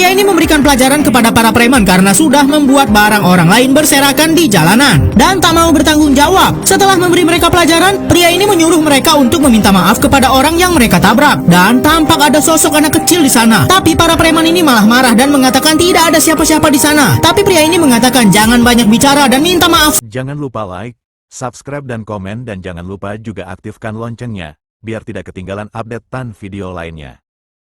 Pria ini memberikan pelajaran kepada para preman karena sudah membuat barang orang lain berserakan di jalanan dan tak mau bertanggung jawab. Setelah memberi mereka pelajaran, pria ini menyuruh mereka untuk meminta maaf kepada orang yang mereka tabrak. Dan tampak ada sosok anak kecil di sana. Tapi para preman ini malah marah dan mengatakan tidak ada siapa-siapa di sana. Tapi pria ini mengatakan jangan banyak bicara dan minta maaf. Jangan lupa like, subscribe dan komen, dan jangan lupa juga aktifkan loncengnya biar tidak ketinggalan update dan video lainnya.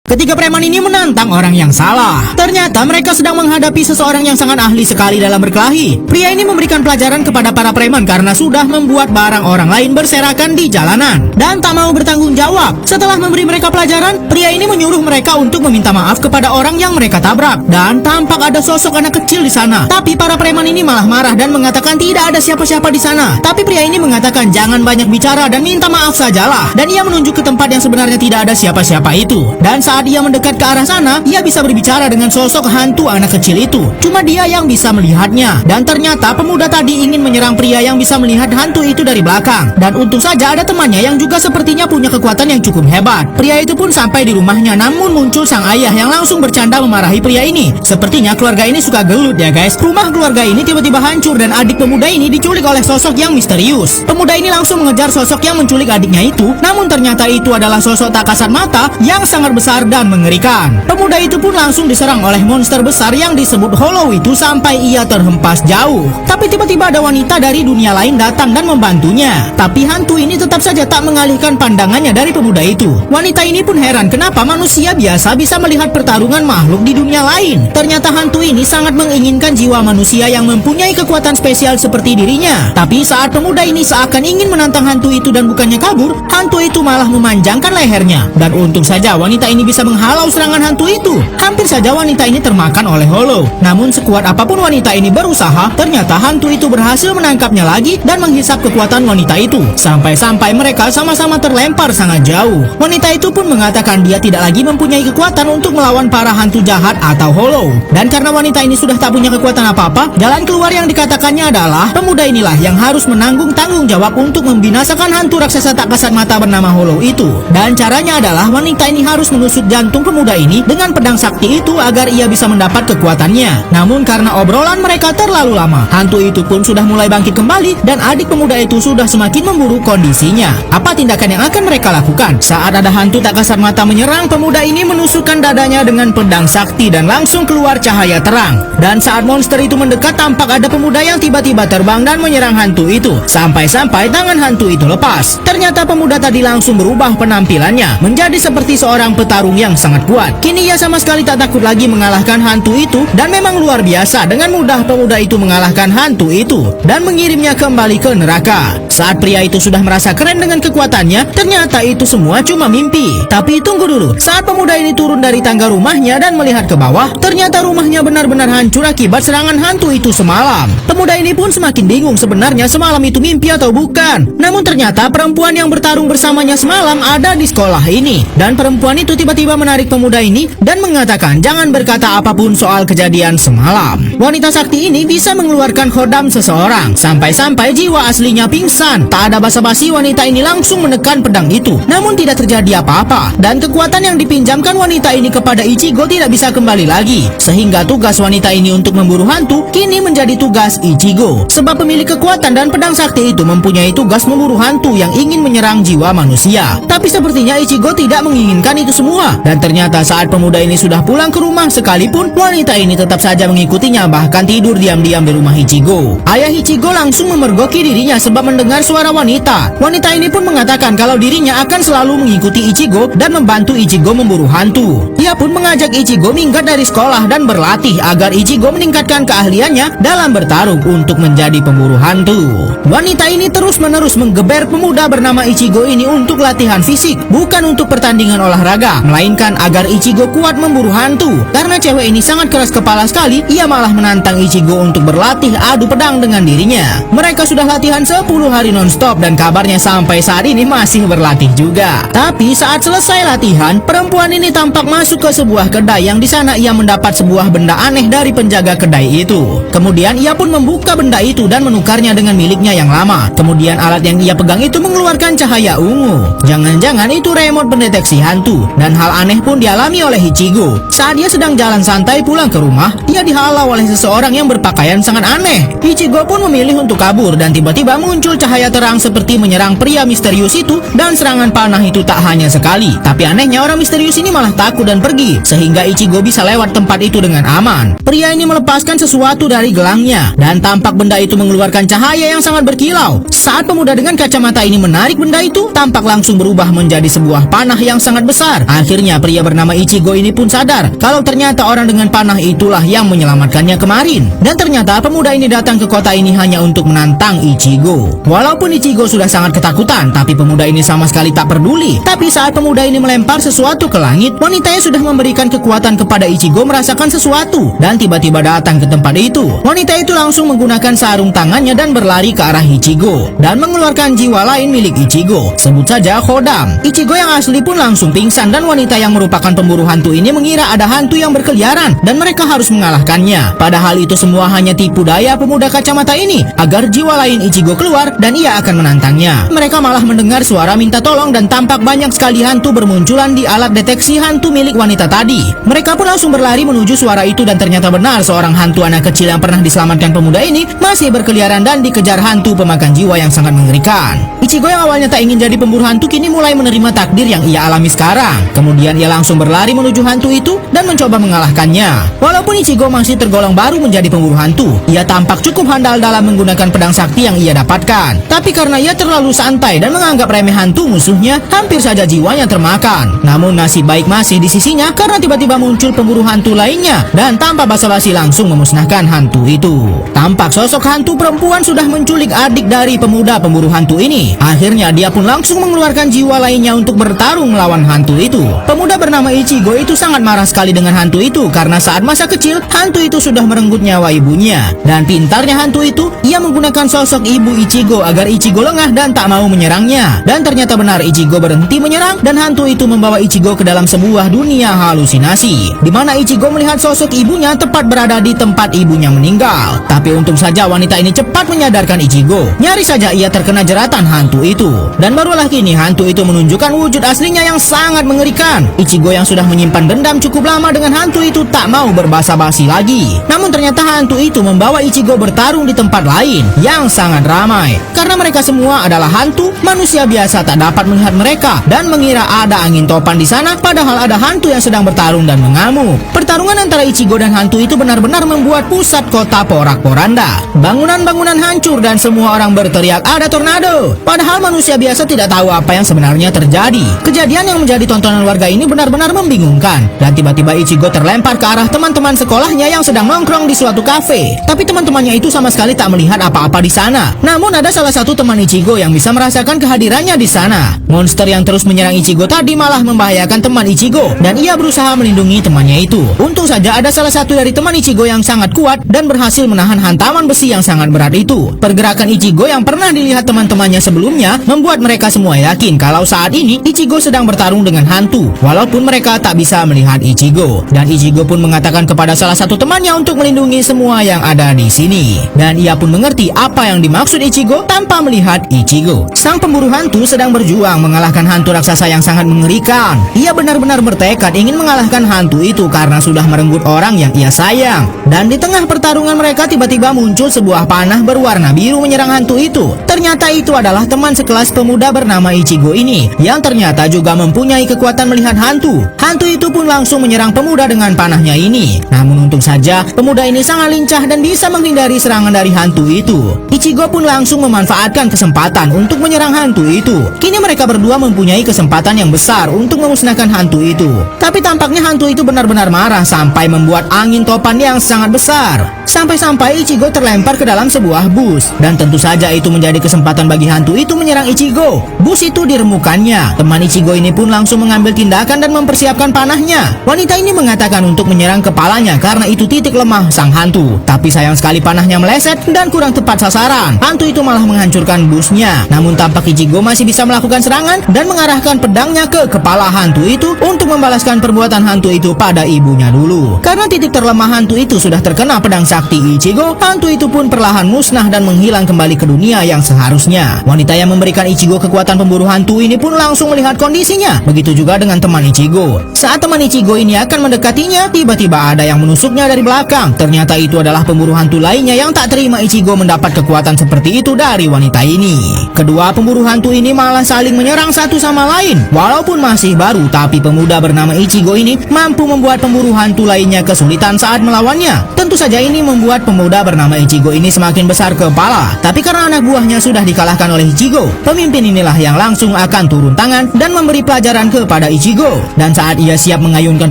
Ketiga preman ini menantang orang yang salah. Ternyata mereka sedang menghadapi seseorang yang sangat ahli sekali dalam berkelahi. Pria ini memberikan pelajaran kepada para preman karena sudah membuat barang orang lain berserakan di jalanan dan tak mau bertanggung jawab. Setelah memberi mereka pelajaran, pria ini menyuruh mereka untuk meminta maaf kepada orang yang mereka tabrak. Dan tampak ada sosok anak kecil di sana. Tapi para preman ini malah marah dan mengatakan tidak ada siapa-siapa di sana. Tapi pria ini mengatakan jangan banyak bicara dan minta maaf sajalah. Dan ia menunjuk ke tempat yang sebenarnya tidak ada siapa-siapa itu. Dan saat dia mendekat ke arah sana, ia bisa berbicara dengan sosok hantu anak kecil itu. Cuma dia yang bisa melihatnya. Dan ternyata pemuda tadi ingin menyerang pria yang bisa melihat hantu itu dari belakang. Dan untung saja ada temannya yang juga sepertinya punya kekuatan yang cukup hebat. Pria itu pun sampai di rumahnya, namun muncul sang ayah yang langsung bercanda memarahi pria ini. Sepertinya keluarga ini suka gelut ya guys. Rumah keluarga ini tiba-tiba hancur dan adik pemuda ini diculik oleh sosok yang misterius. Pemuda ini langsung mengejar sosok yang menculik adiknya itu. Namun ternyata itu adalah sosok tak kasat mata yang sangat besar dan mengerikan. Pemuda itu pun langsung diserang oleh monster besar yang disebut Hollow itu sampai ia terhempas jauh. Tapi tiba-tiba ada wanita dari dunia lain datang dan membantunya. Tapi hantu ini tetap saja tak mengalihkan pandangannya dari pemuda itu. Wanita ini pun heran kenapa manusia biasa bisa melihat pertarungan makhluk di dunia lain. Ternyata hantu ini sangat menginginkan jiwa manusia yang mempunyai kekuatan spesial seperti dirinya. Tapi saat pemuda ini seakan ingin menantang hantu itu dan bukannya kabur, hantu itu malah memanjangkan lehernya. Dan untung saja wanita ini bisa menghalau serangan hantu itu. Hampir saja wanita ini termakan oleh Hollow. Namun sekuat apapun wanita ini berusaha, ternyata hantu itu berhasil menangkapnya lagi dan menghisap kekuatan wanita itu. Sampai-sampai mereka sama-sama terlempar sangat jauh. Wanita itu pun mengatakan dia tidak lagi mempunyai kekuatan untuk melawan para hantu jahat atau Hollow. Dan karena wanita ini sudah tak punya kekuatan apa-apa, jalan keluar yang dikatakannya adalah pemuda inilah yang harus menanggung tanggung jawab untuk membinasakan hantu raksasa tak kasat mata bernama Hollow itu. Dan caranya adalah wanita ini harus menusuk jantung pemuda ini dengan pedang sakti itu agar ia bisa mendapat kekuatannya. Namun karena obrolan mereka terlalu lama, hantu itu pun sudah mulai bangkit kembali dan adik pemuda itu sudah semakin memburuk kondisinya. Apa tindakan yang akan mereka lakukan? Saat ada hantu tak kasat mata menyerang, pemuda ini menusukkan dadanya dengan pedang sakti dan langsung keluar cahaya terang. Dan saat monster itu mendekat, tampak ada pemuda yang tiba-tiba terbang dan menyerang hantu itu. Sampai-sampai tangan hantu itu lepas. Ternyata pemuda tadi langsung berubah penampilannya menjadi seperti seorang petarung yang sangat kuat. Kini ia sama sekali tak takut lagi mengalahkan hantu itu. Dan memang luar biasa, dengan mudah pemuda itu mengalahkan hantu itu dan mengirimnya kembali ke neraka. Saat pria itu sudah merasa keren dengan kekuatannya, ternyata itu semua cuma mimpi. Tapi tunggu dulu, saat pemuda ini turun dari tangga rumahnya dan melihat ke bawah, ternyata rumahnya benar-benar hancur akibat serangan hantu itu semalam. Pemuda ini pun semakin bingung sebenarnya semalam itu mimpi atau bukan. Namun ternyata perempuan yang bertarung bersamanya semalam ada di sekolah ini. Dan perempuan itu tiba-tiba menarik pemuda ini dan mengatakan jangan berkata apapun soal kejadian semalam. Wanita sakti ini bisa mengeluarkan khodam seseorang sampai-sampai jiwa aslinya pingsan. Tak ada basa-basi, wanita ini langsung menekan pedang itu. Namun tidak terjadi apa-apa. Dan kekuatan yang dipinjamkan wanita ini kepada Ichigo tidak bisa kembali lagi. Sehingga tugas wanita ini untuk memburu hantu kini menjadi tugas Ichigo. Sebab pemilik kekuatan dan pedang sakti itu mempunyai tugas memburu hantu yang ingin menyerang jiwa manusia. Tapi sepertinya Ichigo tidak menginginkan itu semua. Dan ternyata saat pemuda ini sudah pulang ke rumah, sekalipun wanita ini tetap saja mengikutinya, bahkan tidur diam-diam di rumah Ichigo. Ayah Ichigo langsung memergoki dirinya sebab mendengar suara wanita. Wanita ini pun mengatakan kalau dirinya akan selalu mengikuti Ichigo dan membantu Ichigo memburu hantu. Ia pun mengajak Ichigo minggat dari sekolah dan berlatih agar Ichigo meningkatkan keahliannya dalam bertarung untuk menjadi pemburu hantu. Wanita ini terus-menerus menggeber pemuda bernama Ichigo ini untuk latihan fisik, bukan untuk pertandingan olahraga, melainkan agar Ichigo kuat memburu hantu. Karena cewek ini sangat keras kepala sekali, ia malah menantang Ichigo untuk berlatih adu pedang dengan dirinya. Mereka sudah latihan 10 hari non-stop dan kabarnya sampai saat ini masih berlatih juga. Tapi saat selesai latihan, perempuan ini tampak masih masuk ke sebuah kedai yang di sana ia mendapat sebuah benda aneh dari penjaga kedai itu. Kemudian ia pun membuka benda itu dan menukarnya dengan miliknya yang lama. Kemudian alat yang ia pegang itu mengeluarkan cahaya ungu. Jangan-jangan itu remote pendeteksi hantu. Dan hal aneh pun dialami oleh Ichigo. Saat dia sedang jalan santai pulang ke rumah, ia dihalau oleh seseorang yang berpakaian sangat aneh. Ichigo pun memilih untuk kabur dan tiba-tiba muncul cahaya terang seperti menyerang pria misterius itu, dan serangan panah itu tak hanya sekali. Tapi anehnya orang misterius ini malah takut dan pergi, sehingga Ichigo bisa lewat tempat itu dengan aman. Pria ini melepaskan sesuatu dari gelangnya dan tampak benda itu mengeluarkan cahaya yang sangat berkilau. Saat pemuda dengan kacamata ini menarik benda itu, tampak langsung berubah menjadi sebuah panah yang sangat besar. Akhirnya pria bernama Ichigo ini pun sadar kalau ternyata orang dengan panah itulah yang menyelamatkannya kemarin. Dan ternyata pemuda ini datang ke kota ini hanya untuk menantang Ichigo. Walaupun Ichigo sudah sangat ketakutan, tapi pemuda ini sama sekali tak peduli. Tapi saat pemuda ini melempar sesuatu ke langit, wanitanya sudah memberikan kekuatan kepada Ichigo merasakan sesuatu, dan tiba-tiba datang ke tempat itu. Wanita itu langsung menggunakan sarung tangannya dan berlari ke arah Ichigo dan mengeluarkan jiwa lain milik Ichigo, sebut saja Khodam. Ichigo yang asli pun langsung pingsan, dan wanita yang merupakan pemburu hantu ini mengira ada hantu yang berkeliaran dan mereka harus mengalahkannya. Padahal itu semua hanya tipu daya pemuda kacamata ini agar jiwa lain Ichigo keluar dan ia akan menantangnya. Mereka malah mendengar suara minta tolong dan tampak banyak sekali hantu bermunculan di alat deteksi hantu milik wanita tadi. Mereka pun langsung berlari menuju suara itu, dan ternyata benar seorang hantu anak kecil yang pernah diselamatkan pemuda ini masih berkeliaran dan dikejar hantu pemakan jiwa yang sangat mengerikan. Ichigo yang awalnya tak ingin jadi pemburu hantu kini mulai menerima takdir yang ia alami sekarang. Kemudian ia langsung berlari menuju hantu itu dan mencoba mengalahkannya. Walaupun Ichigo masih tergolong baru menjadi pemburu hantu, ia tampak cukup handal dalam menggunakan pedang sakti yang ia dapatkan. Tapi karena ia terlalu santai dan menganggap remeh hantu musuhnya, hampir saja jiwanya termakan. Namun nasib baik masih di sisinya karena tiba-tiba muncul pemburu hantu lainnya dan tanpa basa-basi langsung memusnahkan hantu itu. Tampak sosok hantu perempuan sudah menculik adik dari pemuda pemburu hantu ini. Akhirnya dia pun langsung mengeluarkan jiwa lainnya untuk bertarung melawan hantu itu. Pemuda bernama Ichigo itu sangat marah sekali dengan hantu itu karena saat masa kecil hantu itu sudah merenggut nyawa ibunya. Dan pintarnya hantu itu, ia menggunakan sosok ibu Ichigo agar Ichigo lengah dan tak mau menyerangnya. Dan ternyata benar, Ichigo berhenti menyerang dan hantu itu membawa Ichigo ke dalam sebuah dunia halusinasi, di mana Ichigo melihat sosok ibunya tepat berada di tempat ibunya meninggal. Tapi untung saja wanita ini cepat menyadarkan Ichigo. Nyaris saja ia terkena jeratan hantu itu. Dan barulah kini hantu itu menunjukkan wujud aslinya yang sangat mengerikan. Ichigo yang sudah menyimpan dendam cukup lama dengan hantu itu tak mau berbasa-basi lagi. Namun ternyata hantu itu membawa Ichigo bertarung di tempat lain yang sangat ramai. Karena mereka semua adalah hantu, manusia biasa tak dapat melihat mereka dan mengira ada angin topan di sana, padahal ada hantu yang sedang bertarung dan mengamuk. Pertarungan antara Ichigo dan hantu itu benar-benar membuat pusat kota porak-poranda. Bangunan-bangunan hancur dan semua orang berteriak ada tornado. Padahal manusia biasa tidak tahu apa yang sebenarnya terjadi. Kejadian yang menjadi tontonan warga ini benar-benar membingungkan. Dan tiba-tiba Ichigo terlempar ke arah teman-teman sekolahnya yang sedang nongkrong di suatu kafe. Tapi teman-temannya itu sama sekali tak melihat apa-apa di sana. Namun ada salah satu teman Ichigo yang bisa merasakan kehadirannya di sana. Monster yang terus menyerang Ichigo tadi malah membahayakan teman Ichigo dan ia berusaha melindungi temannya itu. Untung saja ada salah satu dari teman Ichigo yang sangat kuat dan berhasil menahan hantaman besi yang sangat berat itu. Pergerakan Ichigo yang pernah dilihat teman-temannya sebelumnya membuat mereka semua yakin kalau saat ini Ichigo sedang bertarung dengan hantu, walaupun mereka tak bisa melihat Ichigo. Dan Ichigo pun mengatakan kepada salah satu temannya untuk melindungi semua yang ada di sini. Dan ia pun mengerti apa yang dimaksud Ichigo tanpa melihat Ichigo. Sang pemburu hantu sedang berjuang mengalahkan hantu raksasa yang sangat mengerikan. Ia benar-benar bertekad ingin mengalahkan hantu itu karena sudah merenggut orang yang ia sayang. Dan di tengah pertarungan mereka tiba-tiba muncul sebuah panah berwarna biru menyerang hantu itu. Ternyata itu adalah teman sekelas pemuda bernama Ichigo ini yang ternyata juga mempunyai kekuatan melihat hantu. Hantu itu pun langsung menyerang pemuda dengan panahnya ini. Namun untung saja pemuda ini sangat lincah dan bisa menghindari serangan dari hantu itu. Ichigo pun langsung memanfaatkan kesempatan untuk menyerang hantu itu. Kini mereka berdua mempunyai kesempatan yang besar untuk memusnahkan hantu itu. Tapi tampaknya hantu itu benar-benar marah sampai membuat angin topan yang sangat besar. Sampai-sampai Ichigo terlempar ke dalam sebuah bus. Dan tentu saja itu menjadi kesempatan bagi hantu itu menyerang Ichigo. Bus itu dirembukannya. Teman Ichigo ini pun langsung mengambil tindakan dan mempersiapkan panahnya. Wanita ini mengatakan untuk menyerang kepalanya karena itu titik lemah sang hantu. Tapi sayang sekali panahnya meleset dan kurang tepat sasaran. Hantu itu malah menghancurkan busnya. Namun tampak Ichigo masih bisa melakukan serangan dan mengarahkan pedangnya ke kepala hantu itu untuk membalaskan perbuatan hantu itu pada ibunya dulu. Karena titik terlemah hantu itu sudah terkena pedang sakti Ichigo, hantu itu pun perlahan musnah dan menghilang kembali ke dunia yang seharusnya. Wanita yang memberikan Ichigo kekuatan pemburu hantu ini pun langsung melihat kondisinya. Begitu juga dengan teman Ichigo. Saat teman Ichigo ini akan mendekatinya, tiba-tiba ada yang menusuknya dari belakang. Ternyata itu adalah pemburu hantu lainnya yang tak terima Ichigo mendapat kekuatan seperti itu dari wanita ini. Kedua pemburu hantu ini malah saling menyerang satu sama lain. Walaupun masih baru, tapi pemuda bernama Ichigo ini mampu membuat pemburu hantu lainnya kesulitan saat melawannya. Tentu saja ini membuat pemuda bernama Ichigo ini semakin besar kepala. Tapi karena anak buahnya sudah dikalahkan oleh Ichigo, pemimpin inilah yang langsung akan turun tangan dan memberi pelajaran kepada Ichigo. Dan saat ia siap mengayunkan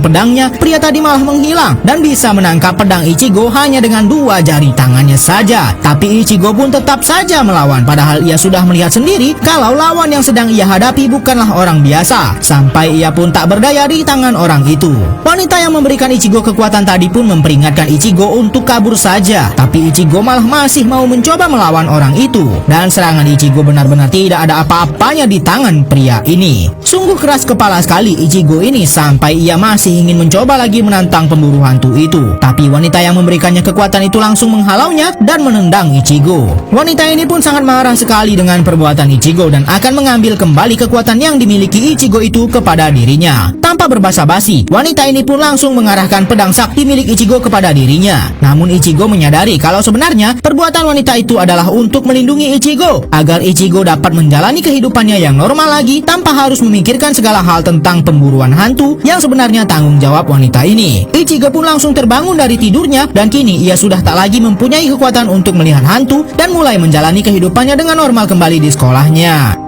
pedangnya, pria tadi malah menghilang dan bisa menangkap pedang Ichigo hanya dengan 2 jari tangannya saja. Tapi Ichigo pun tetap saja melawan, padahal ia sudah melihat sendiri kalau lawan yang sedang ia hadapi bukanlah orang biasa. Sampai ia pun tak berdaya di tangan orang itu. Wanita yang memberikan Ichigo kekuatan tadi pun memperingatkan Ichigo untuk kabur saja. Tapi Ichigo malah masih mau mencoba melawan orang itu. Dan serangan Ichigo benar-benar tidak ada apa-apanya di tangan pria ini. Sungguh keras kepala sekali Ichigo ini sampai ia masih ingin mencoba lagi menantang pemburu hantu itu. Tapi wanita yang memberikannya kekuatan itu langsung menghalaunya dan menendang Ichigo. Wanita ini pun sangat marah sekali dengan perbuatan Ichigo dan akan mengambil kembali kekuatan yang dimiliki Ichigo itu kepada dirinya. Tanpa berbasa-basi, wanita ini pun langsung mengarahkan pedang sakti milik Ichigo kepada dirinya. Namun Ichigo menyadari kalau sebenarnya perbuatan wanita itu adalah untuk melindungi Ichigo, agar Ichigo dapat menjalani kehidupannya yang normal lagi tanpa harus memikirkan segala hal tentang pemburuan hantu yang sebenarnya tanggung jawab wanita ini. Ichigo pun langsung terbangun dari tidurnya dan kini ia sudah tak lagi mempunyai kekuatan untuk melihat hantu dan mulai menjalani kehidupannya dengan normal kembali di sekolahnya.